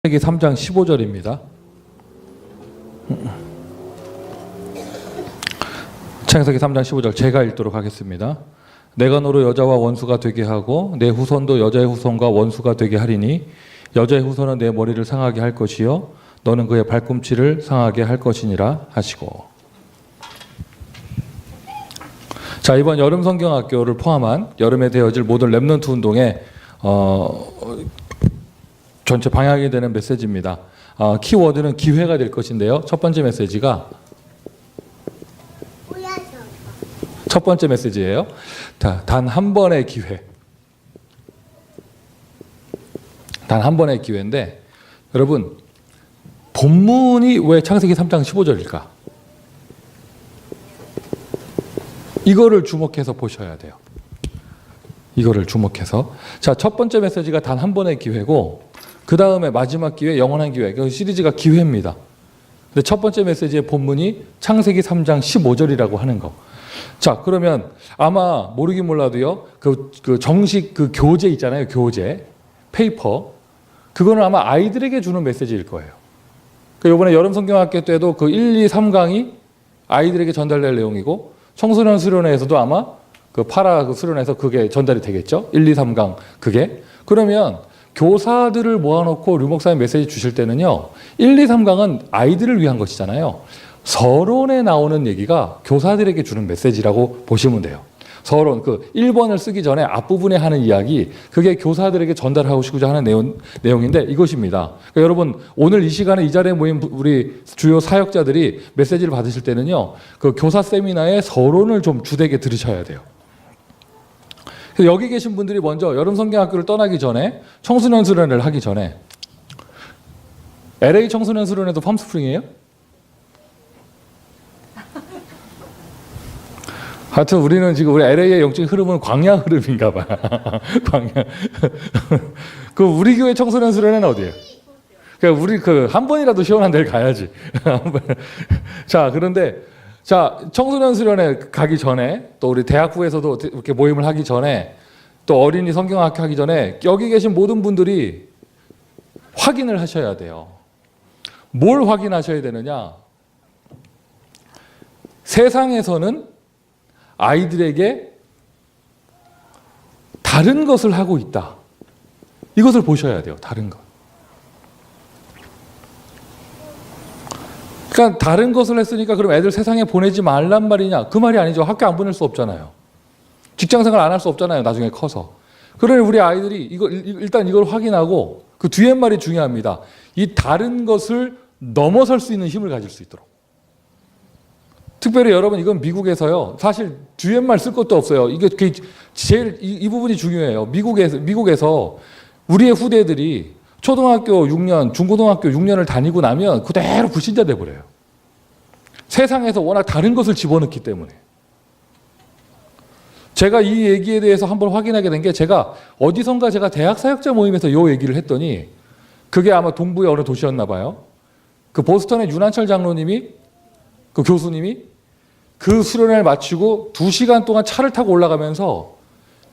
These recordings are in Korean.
창세기 3장 15절입니다. 창세기 3장 15절 제가 읽도록 하겠습니다. 내가 너로 여자와 원수가 되게 하고 내 후손도 여자의 후손과 원수가 되게 하리니 여자의 후손은 내 머리를 상하게 할 것이요 너는 그의 발꿈치를 상하게 할 것이니라 하시고. 자, 이번 여름 성경학교를 포함한 여름에 되어질 모든 렘넌트 운동의 전체 방향이 되는 메시지입니다. 키워드는 기회가 될 것인데요. 첫 번째 메시지가 첫 번째 메시지예요. 단 한 번의 기회. 단 한 번의 기회인데 여러분 본문이 왜 창세기 3장 15절일까? 이거를 주목해서 보셔야 돼요. 이거를 주목해서. 자, 첫 번째 메시지가 단 한 번의 기회고 그 다음에 마지막 기회, 영원한 기회. 그 시리즈가 기회입니다. 근데 첫 번째 메시지의 본문이 창세기 3장 15절이라고 하는 거. 자, 그러면 아마 모르긴 몰라도요. 그 정식 그 교재 있잖아요. 교재, 페이퍼. 그거는 아마 아이들에게 주는 메시지일 거예요. 이번에 여름 성경학교 때도 그 1, 2, 3강이 아이들에게 전달될 내용이고 청소년 수련회에서도 아마 그 파라 그 수련회에서 그게 전달이 되겠죠. 1, 2, 3강 그게. 그러면 교사들을 모아놓고 류 목사님 메시지 주실 때는요. 1, 2, 3강은 아이들을 위한 것이잖아요. 서론에 나오는 얘기가 교사들에게 주는 메시지라고 보시면 돼요. 서론, 그 1번을 쓰기 전에 앞부분에 하는 이야기, 그게 교사들에게 전달하고 싶고자 하는 내용인데 이것입니다. 그러니까 여러분, 오늘 이 시간에 이 자리에 모인 우리 주요 사역자들이 메시지를 받으실 때는요. 그 교사 세미나의 서론을 좀 주되게 들으셔야 돼요. 여기 계신 분들이 먼저 여름 성경학교를 떠나기 전에 청소년 수련회를 하기 전에 LA 청소년 수련회도 팜스프링이에요? 하여튼 우리는 지금 우리 LA의 영적 흐름은 광야 흐름인가 봐. 광야. 그 우리 교회 청소년 수련회는 어디예요? 그러니까 우리 한 번이라도 시원한 데를 가야지. 자, 그런데 자, 청소년 수련회 가기 전에 또 우리 대학부에서도 이렇게 모임을 하기 전에 또 어린이 성경학교 하기 전에 여기 계신 모든 분들이 확인을 하셔야 돼요. 뭘 확인하셔야 되느냐? 세상에서는 아이들에게 다른 것을 하고 있다. 이것을 보셔야 돼요. 다른 것. 그러니까 다른 것을 했으니까 그럼 애들 세상에 보내지 말란 말이냐? 그 말이 아니죠. 학교 안 보낼 수 없잖아요. 직장생활 안 할 수 없잖아요. 나중에 커서. 그러니 우리 아이들이 일단 이걸 확인하고 그 뒤에 말이 중요합니다. 이 다른 것을 넘어설 수 있는 힘을 가질 수 있도록. 특별히 여러분 이건 미국에서요. 사실 뒤에 말 쓸 것도 없어요. 이게 제일 이 부분이 중요해요. 미국에서 우리의 후대들이 초등학교 6년, 중고등학교 6년을 다니고 나면 그대로 불신자 돼버려요. 세상에서 워낙 다른 것을 집어넣기 때문에. 제가 이 얘기에 대해서 한번 확인하게 된 게 제가 어디선가 제가 대학 사역자 모임에서 이 얘기를 했더니 그게 아마 동부의 어느 도시였나 봐요. 그 보스턴의 윤한철 장로님이 그 교수님이 그 수련회를 마치고 2시간 동안 차를 타고 올라가면서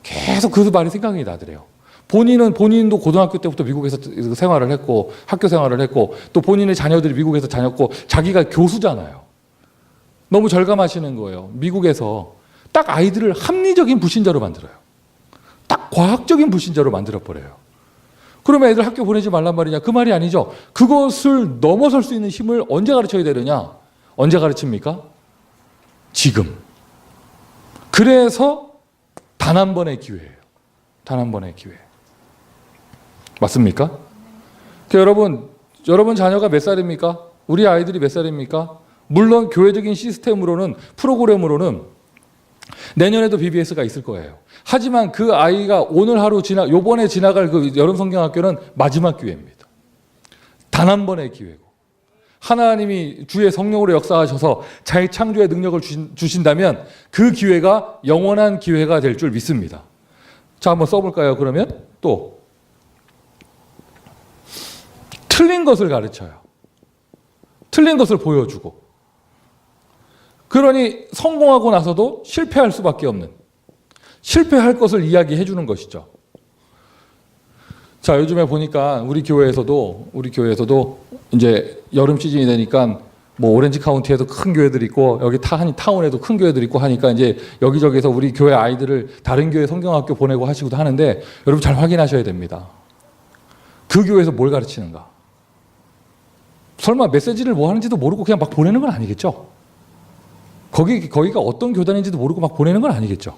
계속 그 말이 생각이 나더래요. 본인도 고등학교 때부터 미국에서 생활을 했고 학교 생활을 했고 또 본인의 자녀들이 미국에서 다녔고 자기가 교수잖아요. 너무 절감하시는 거예요. 미국에서 딱 아이들을 합리적인 불신자로 만들어요. 딱 과학적인 불신자로 만들어버려요. 그러면 애들 학교 보내지 말란 말이냐? 그 말이 아니죠. 그것을 넘어설 수 있는 힘을 언제 가르쳐야 되느냐? 언제 가르칩니까? 지금. 그래서 단 한 번의 기회예요. 단 한 번의 기회. 맞습니까? 여러분 자녀가 몇 살입니까? 우리 아이들이 몇 살입니까? 물론 교회적인 시스템으로는 프로그램으로는 내년에도 BBS가 있을 거예요. 하지만 그 아이가 오늘 하루 요번에 지나갈 그 여름 성경학교는 마지막 기회입니다. 단 한 번의 기회고. 하나님이 주의 성령으로 역사하셔서 재창조의 능력을 주신다면 그 기회가 영원한 기회가 될 줄 믿습니다. 자, 한번 써볼까요? 그러면 또 틀린 것을 가르쳐요. 틀린 것을 보여주고. 그러니 성공하고 나서도 실패할 수밖에 없는, 실패할 것을 이야기해 주는 것이죠. 자, 요즘에 보니까 우리 교회에서도 이제 여름 시즌이 되니까 뭐 오렌지 카운티에도 큰 교회들 있고 여기 타운에도 큰 교회들 있고 하니까 이제 여기저기서 우리 교회 아이들을 다른 교회 성경학교 보내고 하시기도 하는데 여러분 잘 확인하셔야 됩니다. 그 교회에서 뭘 가르치는가? 설마 메시지를 뭐 하는지도 모르고 그냥 막 보내는 건 아니겠죠? 거기가 어떤 교단인지도 모르고 막 보내는 건 아니겠죠?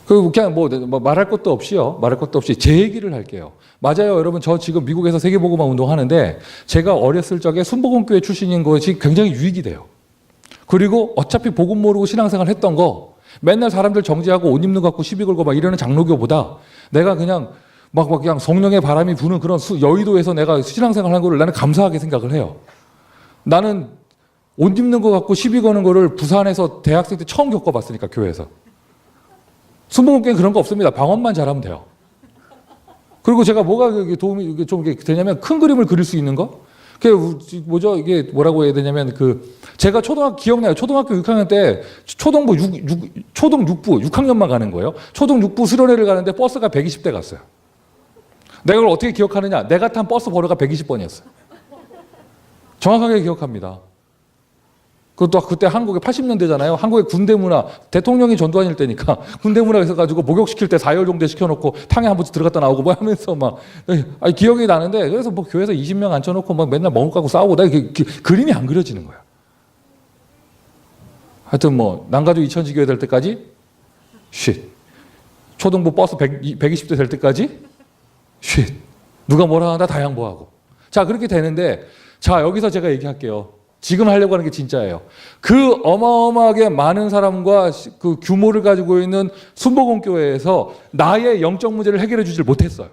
그냥 뭐 말할 것도 없이요. 말할 것도 없이 제 얘기를 할게요. 맞아요, 여러분. 저 지금 미국에서 세계복음화 운동하는데 제가 어렸을 적에 순복음교회 출신인 것이 굉장히 유익이 돼요. 그리고 어차피 복음 모르고 신앙생활 했던 거 맨날 사람들 정지하고 옷 입는 거 갖고 시비 걸고 막 이러는 장로교보다 내가 그냥 막 그냥 성령의 바람이 부는 그런 여의도에서 내가 신앙생활 한 거를 나는 감사하게 생각을 해요. 나는 옷 입는 거 갖고 시비 거는 거를 부산에서 대학생 때 처음 겪어봤으니까, 교회에서. 순복음교회는 그런 거 없습니다. 방언만 잘하면 돼요. 그리고 제가 뭐가 도움이 좀 되냐면 큰 그림을 그릴 수 있는 거? 그게 뭐죠? 이게 뭐라고 해야 되냐면 제가 기억나요. 초등학교 6학년 때 초등 6부 6학년만 가는 거예요. 초등 6부 수련회를 가는데 버스가 120대 갔어요. 내가 그걸 어떻게 기억하느냐? 내가 탄 버스 번호가 120번이었어요. 정확하게 기억합니다. 그것도 그때 한국에 80년대잖아요. 한국의 군대 문화, 대통령이 전두환일 때니까 군대 문화 있어가지고 목욕시킬 때 4열 종대 시켜놓고 탕에 한 번씩 들어갔다 나오고 뭐 하면서 막 기억이 나는데, 그래서 뭐 교회에서 20명 앉혀놓고 막 맨날 먹을 거 갖고 싸우고 그림이 안 그려지는 거야. 하여튼 뭐 남가주 이천지교회 될 때까지 초등부 버스 120대 될 때까지 누가 뭐라 하나 다 양보하고. 자, 그렇게 되는데, 자, 여기서 제가 얘기할게요. 지금 하려고 하는 게 진짜예요. 그 어마어마하게 많은 사람과 그 규모를 가지고 있는 순복음교회에서 나의 영적 문제를 해결해 주질 못했어요.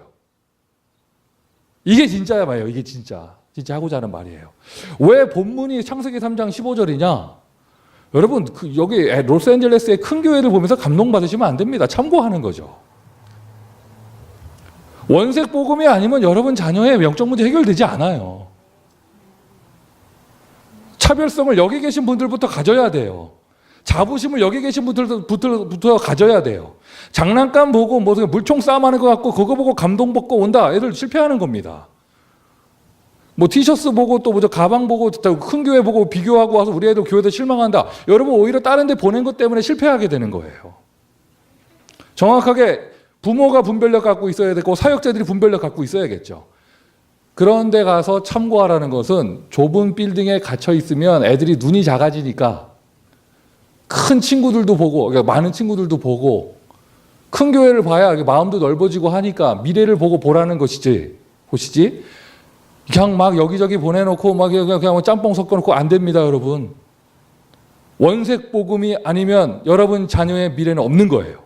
이게 진짜야 말이에요. 이게 진짜 하고자 하는 말이에요. 왜 본문이 창세기 3장 15절이냐? 여러분, 여기 로스앤젤레스의 큰 교회를 보면서 감동받으시면 안 됩니다. 참고하는 거죠. 원색 복음이 아니면 여러분 자녀의 영적 문제 해결되지 않아요. 차별성을 여기 계신 분들부터 가져야 돼요. 자부심을 여기 계신 분들부터 가져야 돼요. 장난감 보고 뭐 물총 싸움하는 거 같고 그거 보고 감동받고 온다. 애들 실패하는 겁니다. 뭐 티셔츠 보고 또 뭐죠 가방 보고 큰 교회 보고 비교하고 와서 우리 애들 교회도 실망한다. 여러분 오히려 다른 데 보낸 것 때문에 실패하게 되는 거예요. 정확하게 부모가 분별력 갖고 있어야 되고 사역자들이 분별력 갖고 있어야겠죠. 그런데 가서 참고하라는 것은 좁은 빌딩에 갇혀 있으면 애들이 눈이 작아지니까 큰 친구들도 보고, 그러니까 많은 친구들도 보고, 큰 교회를 봐야 마음도 넓어지고 하니까 미래를 보고 보라는 것이지, 보시지? 그냥 막 여기저기 보내놓고 막 그냥 짬뽕 섞어놓고 안 됩니다, 여러분. 원색 복음이 아니면 여러분 자녀의 미래는 없는 거예요.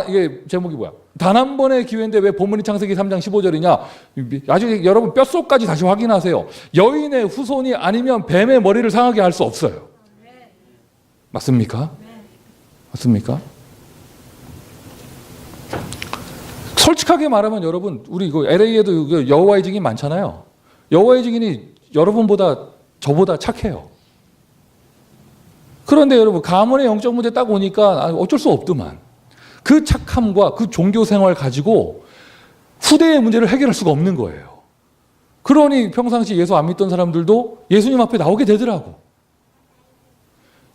이게 제목이 뭐야? 단 한 번의 기회인데 왜 본문이 창세기 3장 15절이냐? 아주 여러분 뼛속까지 다시 확인하세요. 여인의 후손이 아니면 뱀의 머리를 상하게 할 수 없어요. 맞습니까? 맞습니까? 솔직하게 말하면 여러분, 우리 이거 LA에도 여호와의 증인 많잖아요. 여호와의 증인이 여러분보다 저보다 착해요. 그런데 여러분 가문의 영적 문제 딱 오니까 어쩔 수 없더만. 그 착함과 그 종교 생활 가지고 후대의 문제를 해결할 수가 없는 거예요. 그러니 평상시 예수 안 믿던 사람들도 예수님 앞에 나오게 되더라고.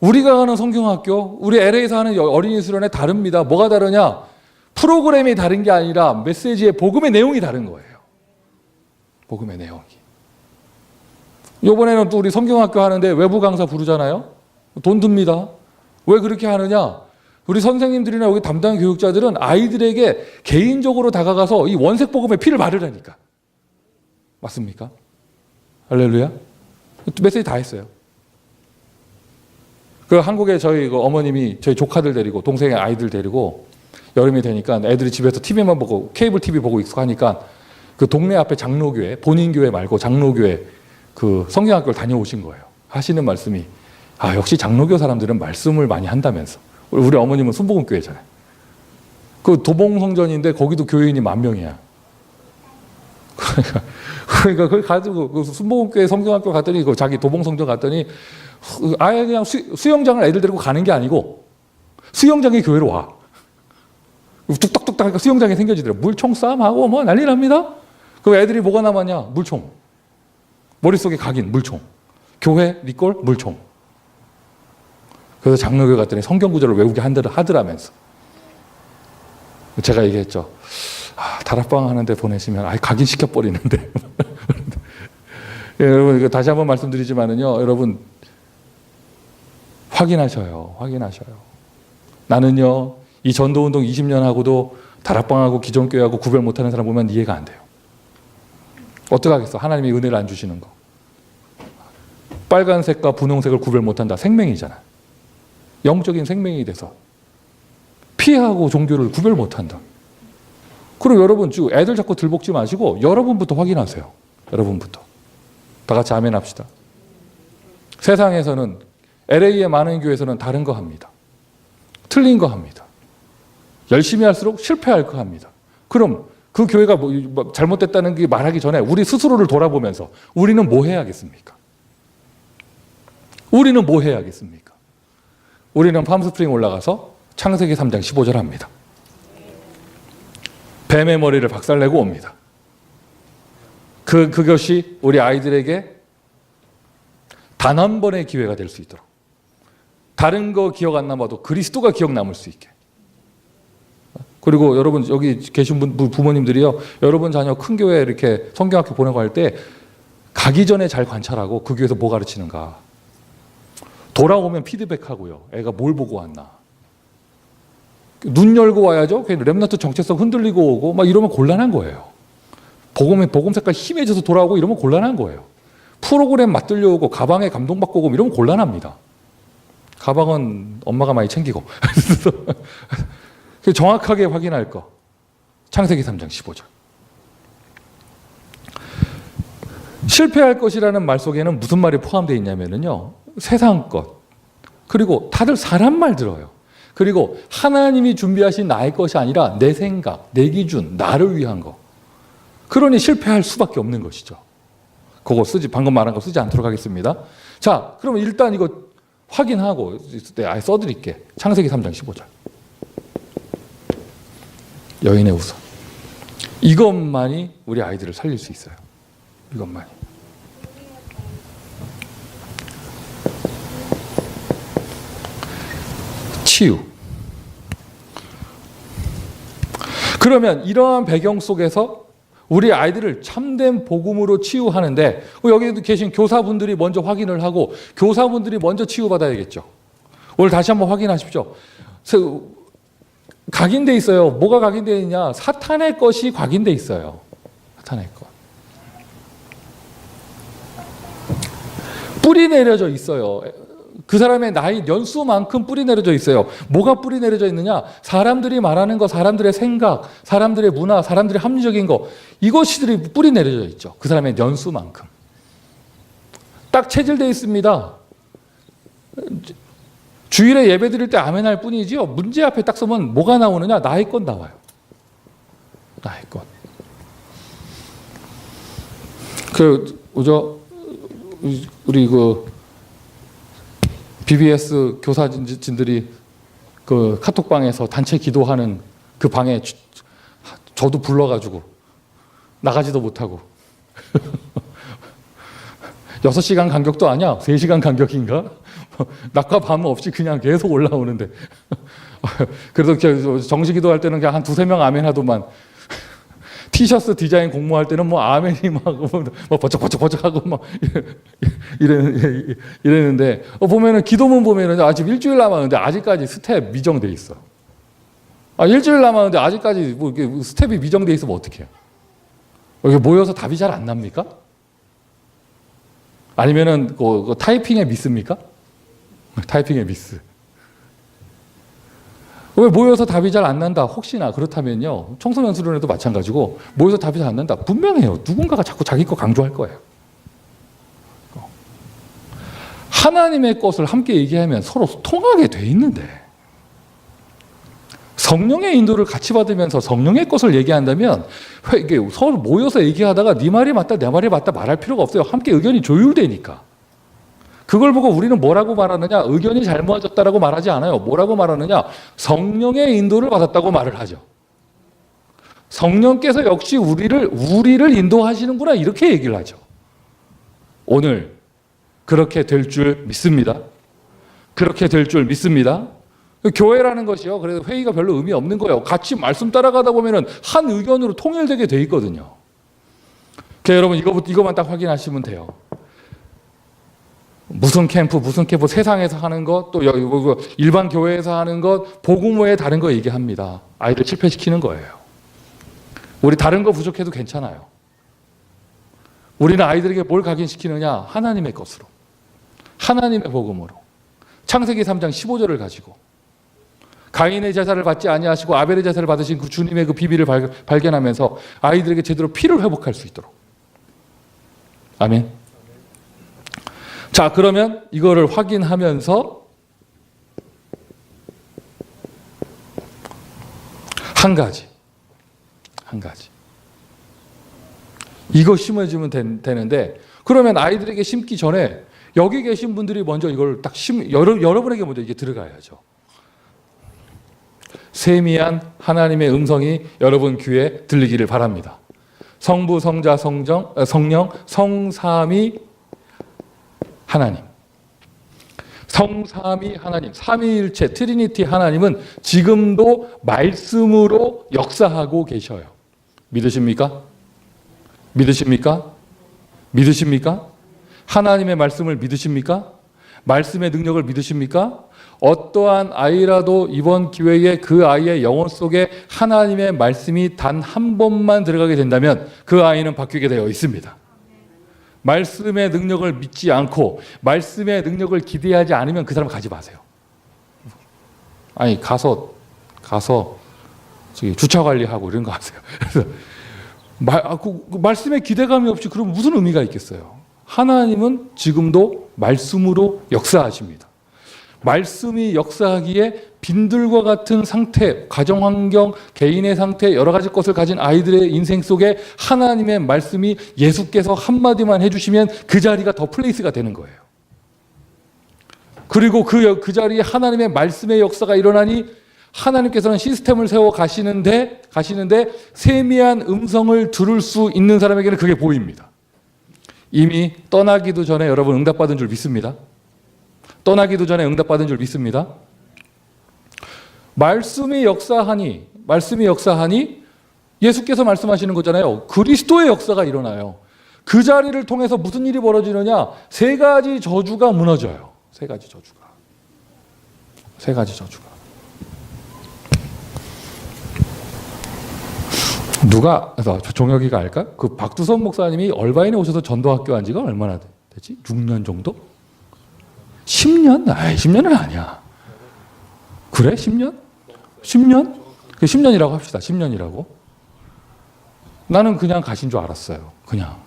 우리가 가는 성경학교, 우리 LA에서 하는 어린이 수련회 다릅니다. 뭐가 다르냐? 프로그램이 다른 게 아니라 메시지의 복음의 내용이 다른 거예요. 복음의 내용이. 이번에는 또 우리 성경학교 하는데 외부 강사 부르잖아요. 돈 듭니다. 왜 그렇게 하느냐? 우리 선생님들이나 여기 담당 교육자들은 아이들에게 개인적으로 다가가서 이 원색 복음에 피를 바르라니까. 맞습니까? 할렐루야. 메시지 다 했어요. 그 한국에 저희 어머님이 저희 조카들 데리고 동생의 아이들 데리고 여름이 되니까 애들이 집에서 TV만 보고 케이블 TV 보고 익숙하니까 그 동네 앞에 장로교회, 본인 교회 말고 장로교회 그 성경학교를 다녀오신 거예요. 하시는 말씀이 역시 장로교 사람들은 말씀을 많이 한다면서. 우리 어머님은 순복음교회잖아요. 그 도봉성전인데 거기도 교인이 10,000명이야. 그러니까 거기 가지고 그 순복음교회 성경학교 갔더니 그 자기 도봉성전 갔더니 아예 그냥 수영장을 애들 데리고 가는 게 아니고 수영장에 교회로 와. 뚝딱뚝딱 하니까 수영장이 생겨지더라고요. 물총 싸움하고 뭐 난리 납니다. 그럼 애들이 뭐가 남았냐? 물총. 머릿속에 각인, 물총. 교회, 리꼴, 물총. 그래서 장로교회 갔더니 성경 구절을 외우게 하더라면서. 제가 얘기했죠. 다락방 하는데 보내시면 각인시켜버리는데. 예, 여러분 다시 한번 말씀드리지만은요. 여러분 확인하셔요. 나는요. 이 전도운동 20년 하고도 다락방하고 기존교회하고 구별 못하는 사람 보면 이해가 안 돼요. 어떡하겠어. 하나님이 은혜를 안 주시는 거. 빨간색과 분홍색을 구별 못한다. 생명이잖아. 영적인 생명이 돼서 피하고 종교를 구별 못한다. 그리고 여러분 애들 자꾸 들볶지 마시고 여러분부터 확인하세요. 여러분부터. 다 같이 아멘 합시다. 세상에서는 LA의 많은 교회에서는 다른 거 합니다. 틀린 거 합니다. 열심히 할수록 실패할 거 합니다. 그럼 그 교회가 뭐 잘못됐다는 게 말하기 전에 우리 스스로를 돌아보면서 우리는 뭐 해야겠습니까? 우리는 팜스프링 올라가서 창세기 3장 15절 합니다. 뱀의 머리를 박살내고 옵니다. 그것이 우리 아이들에게 단 한 번의 기회가 될 수 있도록, 다른 거 기억 안 남아도 그리스도가 기억 남을 수 있게. 그리고 여러분 여기 계신 부모님들이요, 여러분 자녀 큰 교회 이렇게 성경학교 보내고 할 때 가기 전에 잘 관찰하고 그 교회에서 뭐 가르치는가, 돌아오면 피드백하고요. 애가 뭘 보고 왔나. 눈 열고 와야죠. 렘넌트 정체성 흔들리고 오고 막 이러면 곤란한 거예요. 복음 색깔 힘해져서 돌아오고 이러면 곤란한 거예요. 프로그램 맞들려 오고 가방에 감동받고 오고 이러면 곤란합니다. 가방은 엄마가 많이 챙기고. 정확하게 확인할 거. 창세기 3장 15절. 실패할 것이라는 말 속에는 무슨 말이 포함되어 있냐면요. 세상 것. 그리고 다들 사람 말 들어요. 그리고 하나님이 준비하신 나의 것이 아니라 내 생각, 내 기준, 나를 위한 거. 그러니 실패할 수밖에 없는 것이죠. 그거 방금 말한 거 쓰지 않도록 하겠습니다. 자, 그러면 일단 이거 확인하고 아예 써드릴게. 창세기 3장 15절. 여인의 우선. 이것만이 우리 아이들을 살릴 수 있어요. 이것만이. 치유. 그러면 이러한 배경 속에서 우리 아이들을 참된 복음으로 치유하는데, 여기 계신 교사분들이 먼저 확인을 하고 교사분들이 먼저 치유받아야겠죠. 오늘 다시 한번 확인하십시오. 각인돼 있어요. 뭐가 각인되어 있냐? 사탄의 것이 각인돼 있어요. 사탄의 것. 뿌리 내려져 있어요. 그 사람의 나이 연수만큼 뿌리 내려져 있어요. 뭐가 뿌리 내려져 있느냐? 사람들이 말하는 거, 사람들의 생각, 사람들의 문화, 사람들의 합리적인 거, 이것이 뿌리 내려져 있죠. 그 사람의 연수만큼. 딱 체질되어 있습니다. 주일에 예배 드릴 때 아멘할 뿐이지요. 문제 앞에 딱 서면 뭐가 나오느냐? 나의 것 나와요. 나의 것. 우리 BBS 교사진들이 그 카톡방에서 단체 기도하는 그 방에 저도 불러가지고 나가지도 못하고 6시간 간격도 아니야? 3시간 간격인가? 낮과 밤 없이 그냥 계속 올라오는데 그래도 정식 기도할 때는 그냥 한 2-3명 아멘 하더만 티셔츠 디자인 공모할 때는 뭐 아멘이 막 버쩍버쩍하고 막 이랬는데 보면은 기도문 보면은 아직 일주일 남았는데 아직까지 스텝 미정돼 있어. 일주일 남았는데 아직까지 뭐 이렇게 스텝이 미정돼 있으면 어떡해요? 여기 모여서 답이 잘 안 납니까? 아니면은 그 타이핑에 미스입니까? 타이핑에 미스. 왜 모여서 답이 잘 안 난다? 혹시나 그렇다면요. 청소년 수련회도 마찬가지고 모여서 답이 잘 안 난다. 분명해요. 누군가가 자꾸 자기 거 강조할 거예요. 하나님의 것을 함께 얘기하면 서로 통하게 돼 있는데 성령의 인도를 같이 받으면서 성령의 것을 얘기한다면 이게 서로 모여서 얘기하다가 네 말이 맞다 내 말이 맞다 말할 필요가 없어요. 함께 의견이 조율되니까. 그걸 보고 우리는 뭐라고 말하느냐? 의견이 잘못졌다라고 말하지 않아요. 뭐라고 말하느냐? 성령의 인도를 받았다고 말을 하죠. 성령께서 역시 우리를 인도하시는구나 이렇게 얘기를 하죠. 오늘 그렇게 될 줄 믿습니다. 그렇게 될 줄 믿습니다. 교회라는 것이요. 그래서 회의가 별로 의미 없는 거예요. 같이 말씀 따라가다 보면은 한 의견으로 통일되게 돼 있거든요. 그러니까 여러분 이거만 딱 확인하시면 돼요. 무슨 캠프 세상에서 하는 것, 또 일반 교회에서 하는 것, 복음 외에 다른 거 얘기합니다. 아이들 실패시키는 거예요. 우리 다른 거 부족해도 괜찮아요. 우리는 아이들에게 뭘 각인시키느냐? 하나님의 것으로. 하나님의 복음으로. 창세기 3장 15절을 가지고 가인의 제사를 받지 아니하시고 아벨의 제사를 받으신 그 주님의 그 비밀을 발견하면서 아이들에게 제대로 피를 회복할 수 있도록. 아멘. 자, 그러면 이거를 확인하면서 한 가지. 이거 심어주면 되는데, 그러면 아이들에게 심기 전에 여기 계신 분들이 먼저 이걸 딱 여러분에게 먼저 이게 들어가야죠. 세미한 하나님의 음성이 여러분 귀에 들리기를 바랍니다. 성부, 성자, 성령, 성삼위 하나님. 성삼위 하나님, 삼위일체 트리니티 하나님은 지금도 말씀으로 역사하고 계셔요. 믿으십니까? 하나님의 말씀을 믿으십니까? 말씀의 능력을 믿으십니까? 어떠한 아이라도 이번 기회에 그 아이의 영혼 속에 하나님의 말씀이 단 한 번만 들어가게 된다면 그 아이는 바뀌게 되어 있습니다. 말씀의 능력을 믿지 않고 말씀의 능력을 기대하지 않으면 그 사람 가지 마세요. 아니 가서 저기 주차 관리하고 이런 거 하세요. 그래서 말씀에 기대감이 없이 그럼 무슨 의미가 있겠어요? 하나님은 지금도 말씀으로 역사하십니다. 말씀이 역사하기에 빈들과 같은 상태, 가정환경, 개인의 상태, 여러 가지 것을 가진 아이들의 인생 속에 하나님의 말씀이 예수께서 한마디만 해주시면 그 자리가 더 플레이스가 되는 거예요. 그리고 그 자리에 하나님의 말씀의 역사가 일어나니 하나님께서는 시스템을 세워 가시는데 세미한 음성을 들을 수 있는 사람에게는 그게 보입니다. 이미 떠나기도 전에 여러분 응답받은 줄 믿습니다. 말씀이 역사하니 예수께서 말씀하시는 거잖아요. 그리스도의 역사가 일어나요. 그 자리를 통해서 무슨 일이 벌어지느냐? 세 가지 저주가 무너져요. 세 가지 저주가. 누가 종혁이가 알까? 그 박두선 목사님이 얼바인에 오셔서 전도학교 한 지가 얼마나 됐지? 6년 정도? 10년? 10년은 아니야. 그래? 10년? 10년? 10년이라고 합시다. 10년이라고. 나는 그냥 가신 줄 알았어요. 그냥.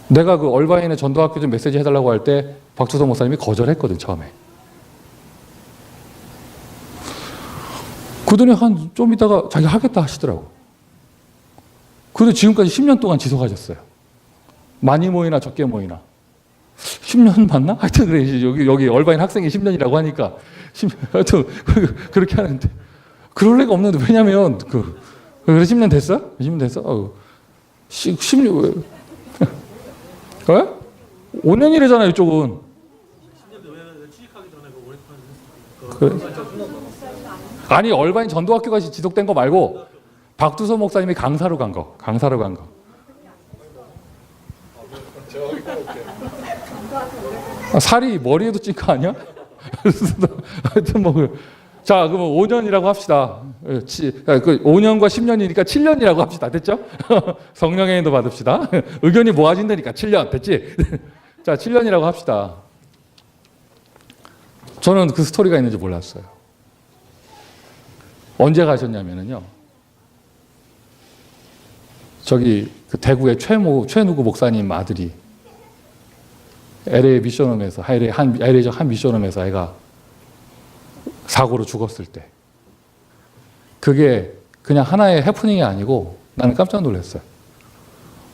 내가 그 얼바인에 전도학교 좀 메시지 해달라고 할 때 박두선 목사님이 거절했거든, 처음에. 그러더니 좀 있다가 자기 하겠다 하시더라고. 그런데 지금까지 10년 동안 지속하셨어요. 많이 모이나 적게 모이나. 10년 맞나? 하여튼 그래. 여기 얼바인 학생이 10년이라고 하니까. 하여튼 그렇게 하는데. 그럴 리가 없는데. 왜냐면, 그래 10년 됐어? 10년 됐어? 10년, 왜? 5년이래잖아, 이쪽은. 그래. 아니, 얼바인 전도학교가 지속된 거 말고, 박두선 목사님이 강사로 간 거. 살이 머리에도 찐 거 아니야? 하여튼 자, 그러면 5년이라고 합시다. 5년과 10년이니까 7년이라고 합시다. 됐죠? 성령의 인도 받읍시다. 의견이 모아진다니까 7년. 됐지? 자, 7년이라고 합시다. 저는 그 스토리가 있는지 몰랐어요. 언제 가셨냐면요. 저기 그 대구의 최누구 목사님 아들이 LA 미션홈에서 LA적 한 미션홈에서 애가 사고로 죽었을 때 그게 그냥 하나의 해프닝이 아니고 나는 깜짝 놀랐어요.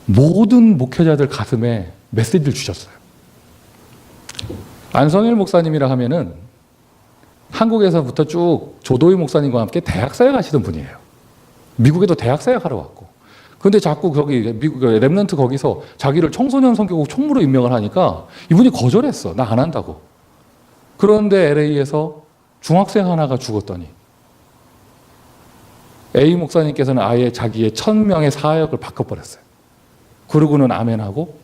모든 목회자들 가슴에 메시지를 주셨어요. 안성일 목사님이라 하면은 한국에서부터 쭉 조도희 목사님과 함께 대학사역 하시던 분이에요. 미국에도 대학사역 하러 왔고. 근데 자꾸 거기 미국 랩넌트 거기서 자기를 청소년 선교국 총무로 임명을 하니까 이분이 거절했어. 나 안 한다고. 그런데 LA에서 중학생 하나가 죽었더니 A 목사님께서는 아예 자기의 1000명의 사역을 바꿔버렸어요. 그러고는 아멘하고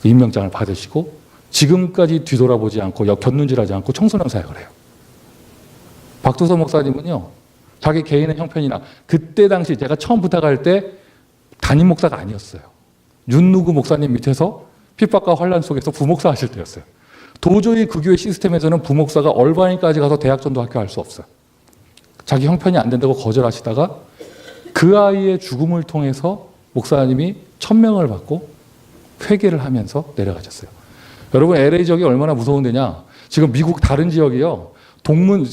임명장을 받으시고 지금까지 뒤돌아보지 않고 곁눈질하지 않고 청소년 사역을 해요. 박두선 목사님은요, 자기 개인의 형편이나 그때 당시 제가 처음 부탁할 때 담임 목사가 아니었어요. 윤누구 목사님 밑에서 핍박과 환란 속에서 부목사 하실 때였어요. 도저히 그 교회 시스템에서는 부목사가 얼바인까지 가서 대학 전도학교 할 수 없어요. 자기 형편이 안 된다고 거절하시다가 그 아이의 죽음을 통해서 목사님이 1000명을 받고 회개를 하면서 내려가셨어요. 여러분, LA 지역이 얼마나 무서운 데냐? 지금 미국 다른 지역이요,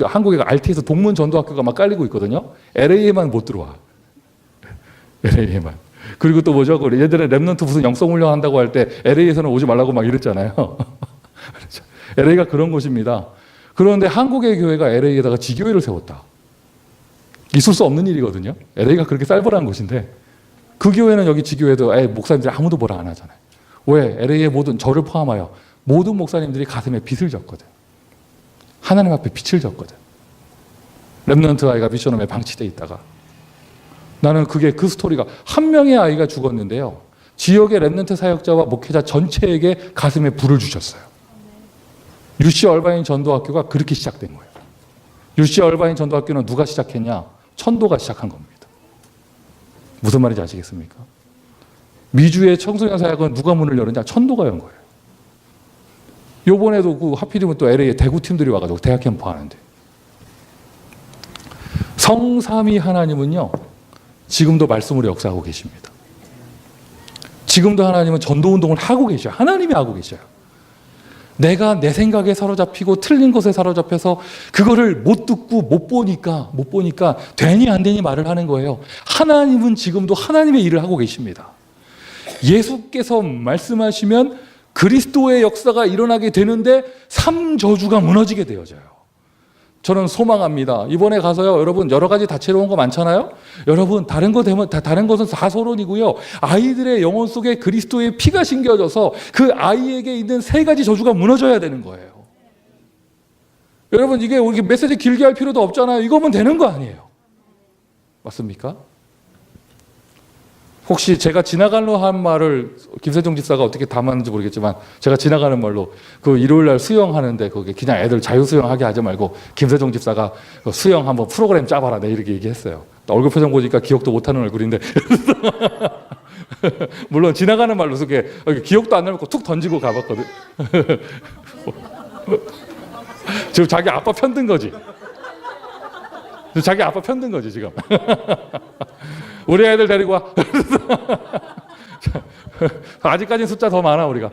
한국에 RT에서 동문 전도학교가 막 깔리고 있거든요. LA에만 못 들어와. LA에만. 그리고 또 뭐죠? 얘들은 랩넌트 무슨 영성 훈련 한다고 할 때 LA에서는 오지 말라고 막 이랬잖아요. LA가 그런 곳입니다. 그런데 한국의 교회가 LA에다가 지교회를 세웠다. 있을 수 없는 일이거든요. LA가 그렇게 쌀벌한 곳인데 그 교회는 여기 지교회도 목사님들이 아무도 뭐라 안 하잖아요. 왜? LA의 모든, 저를 포함하여 모든 목사님들이 가슴에 빛을 졌거든. 하나님 앞에 빛을 졌거든. 랩넌트 아이가 미션홈에 방치돼 있다가 나는 그게 그 스토리가 한 명의 아이가 죽었는데요, 지역의 랩넌트 사역자와 목회자 전체에게 가슴에 불을 주셨어요. UC 얼바인 전도학교가 그렇게 시작된 거예요. UC 얼바인 전도학교는 누가 시작했냐? 천도가 시작한 겁니다. 무슨 말인지 아시겠습니까? 미주의 청소년 사역은 누가 문을 열었냐? 천도가 연 거예요. 요번에도 그 하필이면 또 LA에 대구 팀들이 와가지고 대학 캠프 하는데, 성삼위 하나님은요, 지금도 말씀으로 역사하고 계십니다. 지금도 하나님은 전도운동을 하고 계셔요. 하나님이 하고 계셔요. 내가 내 생각에 사로잡히고 틀린 것에 사로잡혀서 그거를 못 듣고 못 보니까 되니 안 되니 말을 하는 거예요. 하나님은 지금도 하나님의 일을 하고 계십니다. 예수께서 말씀하시면 그리스도의 역사가 일어나게 되는데 삼저주가 무너지게 되어져요. 저는 소망합니다. 이번에 가서요, 여러분 여러 가지 다채로운 거 많잖아요. 여러분 다른 것은 다 소론이고요. 아이들의 영혼 속에 그리스도의 피가 심겨져서 그 아이에게 있는 3가지 저주가 무너져야 되는 거예요. 여러분, 이게 우리 메시지 길게 할 필요도 없잖아요. 이거면 되는 거 아니에요. 맞습니까? 혹시 제가 지나가는 한 말을 김세종 집사가 어떻게 담았는지 모르겠지만, 제가 지나가는 말로 그 일요일 날 수영하는데 거기 그냥 애들 자유수영하게 하지 말고 김세종 집사가 수영 한번 프로그램 짜봐라, 내 이렇게 얘기했어요. 얼굴 표정 보니까 기억도 못하는 얼굴인데 물론 지나가는 말로 그게 기억도 안 나고 툭 던지고 가봤거든. 지금 자기 아빠 편든 거지. 자기 아빠 편든 거지 지금. 우리 애들 데리고 와. 아직까지는 숫자 더 많아 우리가.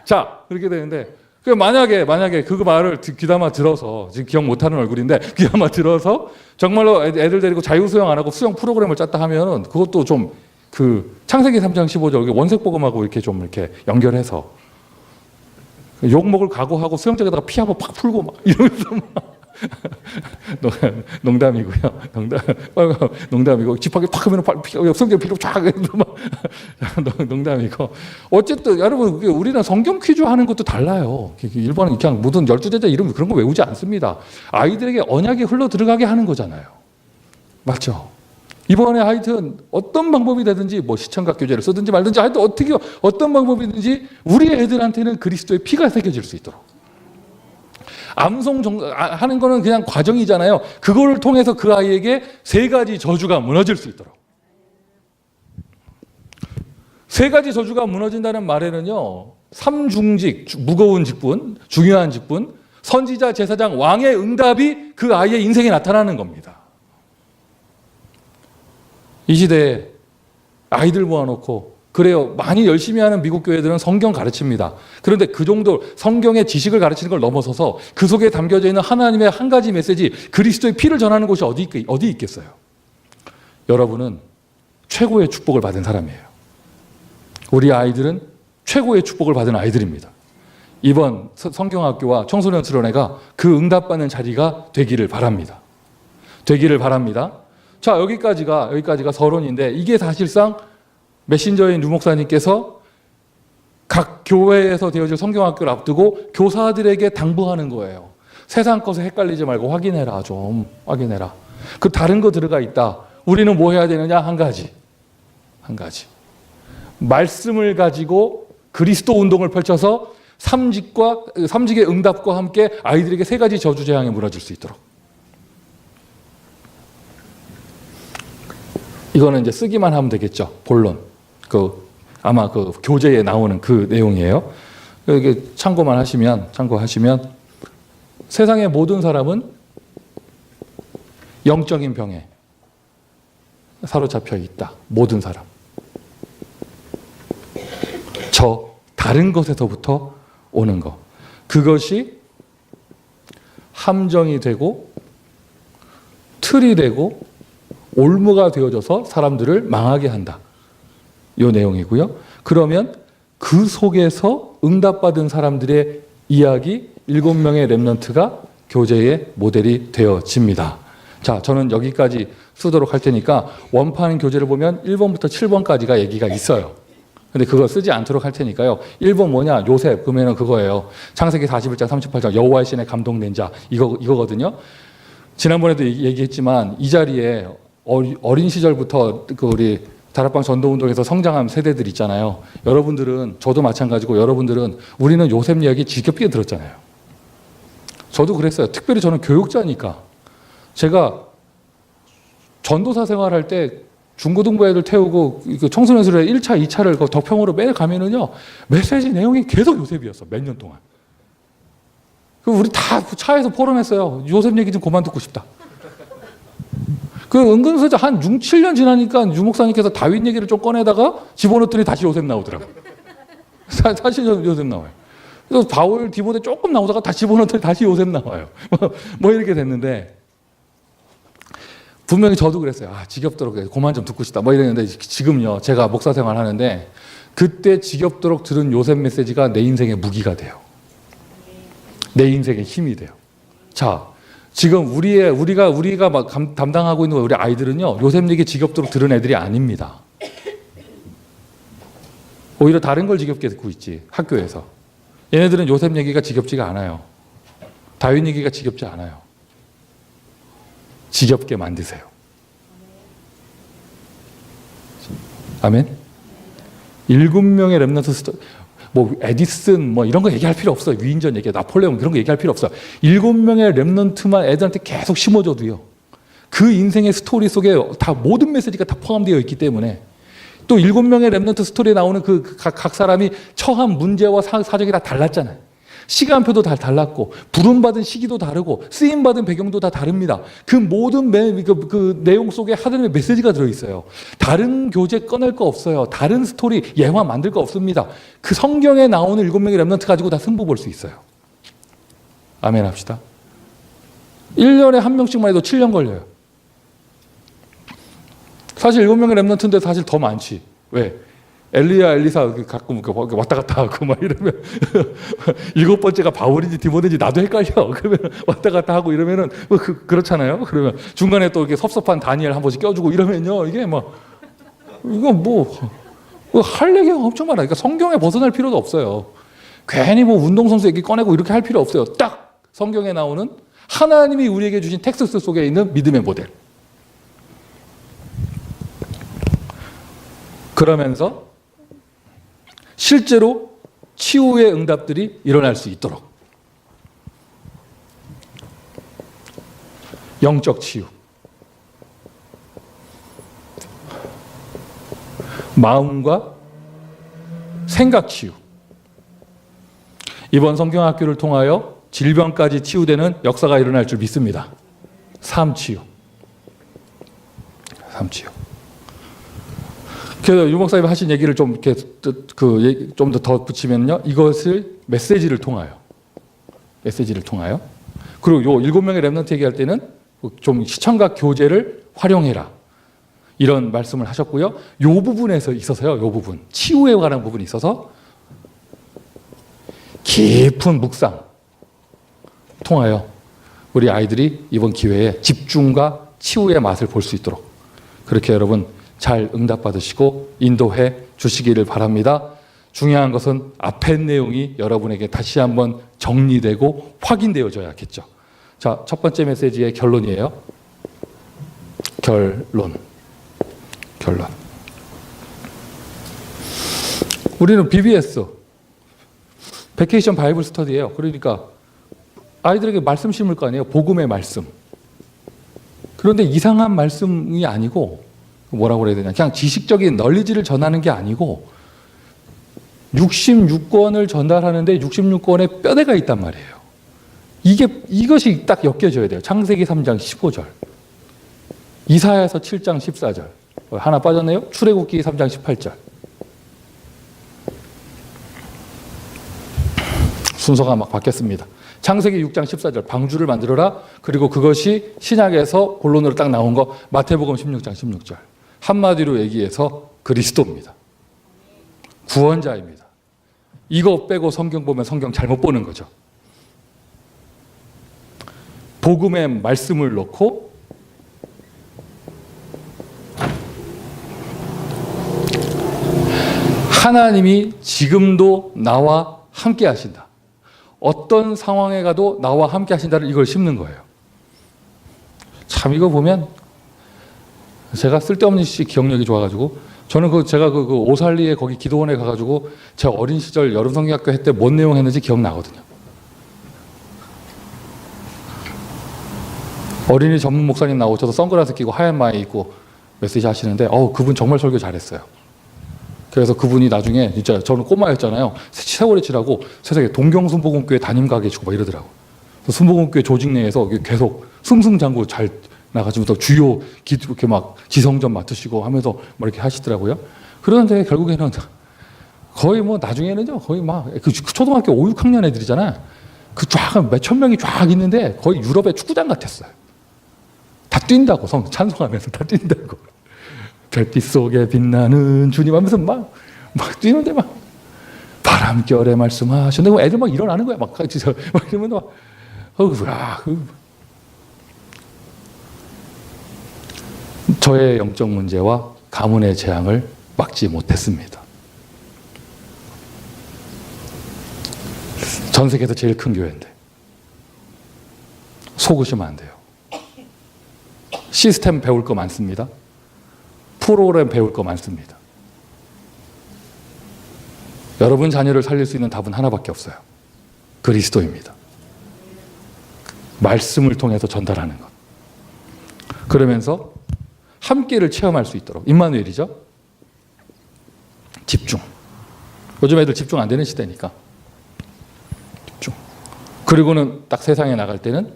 자, 그렇게 되는데, 만약에 그 말을 귀담아 들어서, 지금 기억 못하는 얼굴인데 귀담아 들어서 정말로 애들 데리고 자유수영 안 하고 수영 프로그램을 짰다 하면은, 그것도 좀 그 창세기 3장 15절 원색복음하고 이렇게 좀 이렇게 연결해서 욕 먹을 각오하고 수영장에다가 피 한번 팍 풀고 막 이러면서 막 농담이고요. 농담이고 집하게 팍 하면 성경 피로 쫙 농담이고. 어쨌든 여러분, 우리는 성경 퀴즈 하는 것도 달라요. 일본은 그냥 모든 12제자 이름 그런 거 외우지 않습니다. 아이들에게 언약이 흘러 들어가게 하는 거잖아요. 맞죠? 이번에 하여튼 어떤 방법이 되든지, 뭐 시청각 교재를 쓰든지 말든지, 하여튼 어떤 방법이든지 우리 애들한테는 그리스도의 피가 새겨질 수 있도록. 암송 하는 거는 그냥 과정이잖아요. 그거를 통해서 그 아이에게 3가지 저주가 무너질 수 있도록. 3가지 저주가 무너진다는 말에는요, 3중직, 무거운 직분, 중요한 직분, 선지자, 제사장, 왕의 응답이 그 아이의 인생에 나타나는 겁니다. 이 시대에 아이들 모아놓고, 그래요, 많이 열심히 하는 미국 교회들은 성경 가르칩니다. 그런데 그 정도 성경의 지식을 가르치는 걸 넘어서서 그 속에 담겨져 있는 하나님의 한 가지 메시지, 그리스도의 피를 전하는 곳이 어디 있겠어요? 여러분은 최고의 축복을 받은 사람이에요. 우리 아이들은 최고의 축복을 받은 아이들입니다. 이번 성경학교와 청소년 수련회가 그 응답받는 자리가 되기를 바랍니다. 되기를 바랍니다. 자, 여기까지가 서론인데 이게 사실상 메신저인 류 목사님께서 각 교회에서 되어질 성경학교를 앞두고 교사들에게 당부하는 거예요. 세상 것에 헷갈리지 말고 확인해라. 좀 확인해라. 그 다른 거 들어가 있다. 우리는 뭐 해야 되느냐? 한 가지. 말씀을 가지고 그리스도 운동을 펼쳐서 삼직의 응답과 함께 아이들에게 세 가지 저주 재앙에 무너질 수 있도록. 이거는 이제 쓰기만 하면 되겠죠. 본론. 아마 그 교재에 나오는 그 내용이에요. 이게 참고하시면 세상의 모든 사람은 영적인 병에 사로잡혀 있다. 모든 사람. 다른 것에서부터 오는 것. 그것이 함정이 되고 틀이 되고 올무가 되어져서 사람들을 망하게 한다. 이 내용이고요. 그러면 그 속에서 응답받은 사람들의 이야기 7명의 렘넌트가 교재의 모델이 되어집니다. 자, 저는 여기까지 쓰도록 할 테니까 원판 교재를 보면 1번부터 7번까지가 얘기가 있어요. 근데 그거 쓰지 않도록 할 테니까요. 1번 뭐냐? 요셉. 그러면 그거예요. 창세기 41장 38장 여호와의 신에 감동된 자. 이거거든요. 지난번에도 얘기했지만 이 자리에 어린 시절부터 우리 다락방 전도운동에서 성장한 세대들 있잖아요. 여러분들은, 저도 마찬가지고 여러분들은 우리는 요셉 이야기 지겹게 들었잖아요. 저도 그랬어요. 특별히 저는 교육자니까. 제가 전도사 생활할 때 중고등부 애들 태우고 청소년수련회 1차, 2차를 덕평으로 매일 가면은요, 메시지 내용이 계속 요셉이었어. 몇 년 동안. 우리 다 차에서 포럼했어요. 요셉 얘기 좀 그만 듣고 싶다. 은근슬쩍 한 6, 7년 지나니까 유 목사님께서 다윗 얘기를 좀 꺼내다가 집어넣더니 다시 요셉 나오더라고. 다시 요셉 나와요. 그래서 바울, 디모데 조금 나오다가 다시 집어넣더니 다시 요셉 나와요. 뭐 이렇게 됐는데, 분명히 저도 그랬어요. 지겹도록 그만 좀 듣고 싶다. 뭐 이랬는데 지금요, 제가 목사 생활 하는데 그때 지겹도록 들은 요셉 메시지가 내 인생의 무기가 돼요. 내 인생의 힘이 돼요. 자, 지금 우리가 막 담당하고 있는 우리 아이들은요, 요셉 얘기 지겹도록 들은 애들이 아닙니다. 오히려 다른 걸 지겹게 듣고 있지, 학교에서. 얘네들은 요셉 얘기가 지겹지가 않아요. 다윗 얘기가 지겹지 않아요. 지겹게 만드세요. 아멘? 7명의 렘넌트 에디슨 이런 거 얘기할 필요 없어요. 위인전 얘기, 나폴레옹 그런 거 얘기할 필요 없어요. 7명의 렘넌트만 애들한테 계속 심어줘도요, 그 인생의 스토리 속에 다 모든 메시지가 다 포함되어 있기 때문에, 또 7명의 렘넌트 스토리에 나오는 각 사람이 처한 문제와 사정이 다 달랐잖아요. 시간표도 다 달랐고 부름받은 시기도 다르고 쓰임받은 배경도 다 다릅니다. 그 모든 그 내용 속에 하나님의 메시지가 들어있어요. 다른 교재 꺼낼 거 없어요. 다른 스토리 예화 만들 거 없습니다. 그 성경에 나오는 7명의 렘넌트 가지고 다 승부 볼 수 있어요. 아멘 합시다. 1년에 한 명씩만 해도 7년 걸려요. 사실 7명의 렘넌트인데 사실 더 많지. 왜? 엘리야, 엘리사 가끔 왔다 갔다 하고 막 이러면 7번째가 바울인지 디모데인지 나도 헷갈려. 그러면 왔다 갔다 하고 이러면은 그렇잖아요. 그러면 중간에 또 이렇게 섭섭한 다니엘 한 번씩 껴주고 이러면요, 이게 이거 할 얘기가 엄청 많아. 그러니까 성경에 벗어날 필요도 없어요. 괜히 운동선수 얘기 꺼내고 이렇게 할 필요 없어요. 딱 성경에 나오는 하나님이 우리에게 주신 텍스트 속에 있는 믿음의 모델. 그러면서 실제로 치유의 응답들이 일어날 수 있도록 영적 치유, 마음과 생각 치유, 이번 성경학교를 통하여 질병까지 치유되는 역사가 일어날 줄 믿습니다. 삶 치유. 그래서 유 목사님 하신 얘기를 좀 이렇게 좀 더 붙이면요, 이것을 메시지를 통하여. 그리고 요 7명의 렘넌트 얘기할 때는 좀 시청각 교재를 활용해라, 이런 말씀을 하셨고요. 요 부분에서 있어서요, 요 부분 치유에 관한 부분이 있어서 깊은 묵상 통하여 우리 아이들이 이번 기회에 집중과 치유의 맛을 볼 수 있도록 그렇게 여러분 잘 응답받으시고 인도해 주시기를 바랍니다. 중요한 것은 앞에 내용이 여러분에게 다시 한번 정리되고 확인되어져야겠죠. 자, 첫 번째 메시지의 결론이에요. 결론. 우리는 BBS, 베케이션 바이블 스터디예요. 그러니까 아이들에게 말씀 심을 거 아니에요. 복음의 말씀. 그런데 이상한 말씀이 아니고 뭐라고 그래야 되냐. 그냥 지식적인 널리지를 전하는 게 아니고 66권을 전달하는데 66권에 뼈대가 있단 말이에요. 이것이 딱 엮여져야 돼요. 창세기 3장 15절. 이사야서 7장 14절. 하나 빠졌네요. 출애굽기 3장 18절. 순서가 막 바뀌었습니다. 창세기 6장 14절 방주를 만들어라. 그리고 그것이 신약에서 본론으로 딱 나온 거 마태복음 16장 16절. 한마디로 얘기해서 그리스도입니다. 구원자입니다. 이거 빼고 성경 보면 성경 잘못 보는 거죠. 복음의 말씀을 넣고 하나님이 지금도 나와 함께 하신다. 어떤 상황에 가도 나와 함께 하신다를 이걸 심는 거예요. 참 이거 보면 제가 쓸데없는 기억력이 좋아가지고 저는 제가 그 오살리에 거기 기도원에 가가지고 제가 어린 시절 여름 성경학교 할 때 뭔 내용 했는지 기억나거든요. 어린이 전문 목사님 나오셔서 선글라스 끼고 하얀 마이 입고 메시지 하시는데 그분 정말 설교 잘했어요. 그래서 그분이 나중에 진짜 저는 꼬마였잖아요. 세월이 지나고 세상에 동경순복음교회 담임 가게 주고 막 이러더라고. 순복음교회 조직 내에서 계속 승승장구 잘 나가지고 주요 이렇게 막 지성전 맡으시고 하면서 막 이렇게 하시더라고요. 그런데 결국에는 거의 뭐 나중에는요 거의 막 그 초등학교 5, 6학년 애들이잖아. 그 쫙 몇천 명이 쫙 있는데 거의 유럽의 축구장 같았어요. 다 뛴다고 찬송하면서 다 뛴다고. 별빛 속에 빛나는 주님 하면서 막 뛰는데 막 바람결에 말씀하셨는데 애들 막 일어나는 거야. 막 이러면 막 저의 영적 문제와 가문의 재앙을 막지 못했습니다. 전 세계에서 제일 큰 교회인데 속으시면 안 돼요. 시스템 배울 거 많습니다. 프로그램 배울 거 많습니다. 여러분 자녀를 살릴 수 있는 답은 하나밖에 없어요. 그리스도입니다. 말씀을 통해서 전달하는 것. 그러면서 함께를 체험할 수 있도록. 임마누엘이죠. 집중. 요즘 애들 집중 안 되는 시대니까. 집중. 그리고는 딱 세상에 나갈 때는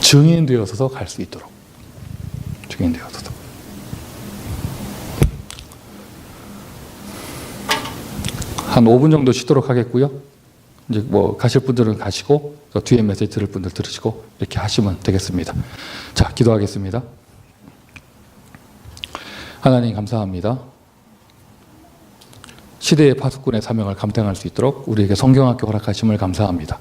증인 되어서 갈 수 있도록. 증인 되어서. 한 5분 정도 쉬도록 하겠고요. 이제 뭐 가실 분들은 가시고 또 뒤에 메시지 들을 분들 들으시고 이렇게 하시면 되겠습니다. 자, 기도하겠습니다. 하나님 감사합니다. 시대의 파수꾼의 사명을 감당할 수 있도록 우리에게 성경학교 허락하심을 감사합니다.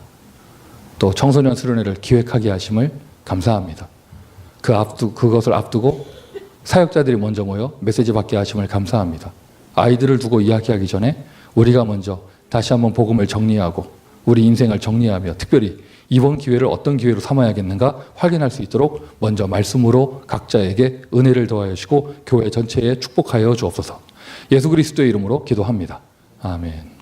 또 청소년 수련회를 기획하게 하심을 감사합니다. 그것을 앞두고 사역자들이 먼저 모여 메시지 받게 하심을 감사합니다. 아이들을 두고 이야기하기 전에 우리가 먼저 다시 한번 복음을 정리하고 우리 인생을 정리하며 특별히 이번 기회를 어떤 기회로 삼아야겠는가 확인할 수 있도록 먼저 말씀으로 각자에게 은혜를 더하여 주시고 교회 전체에 축복하여 주옵소서. 예수 그리스도의 이름으로 기도합니다. 아멘.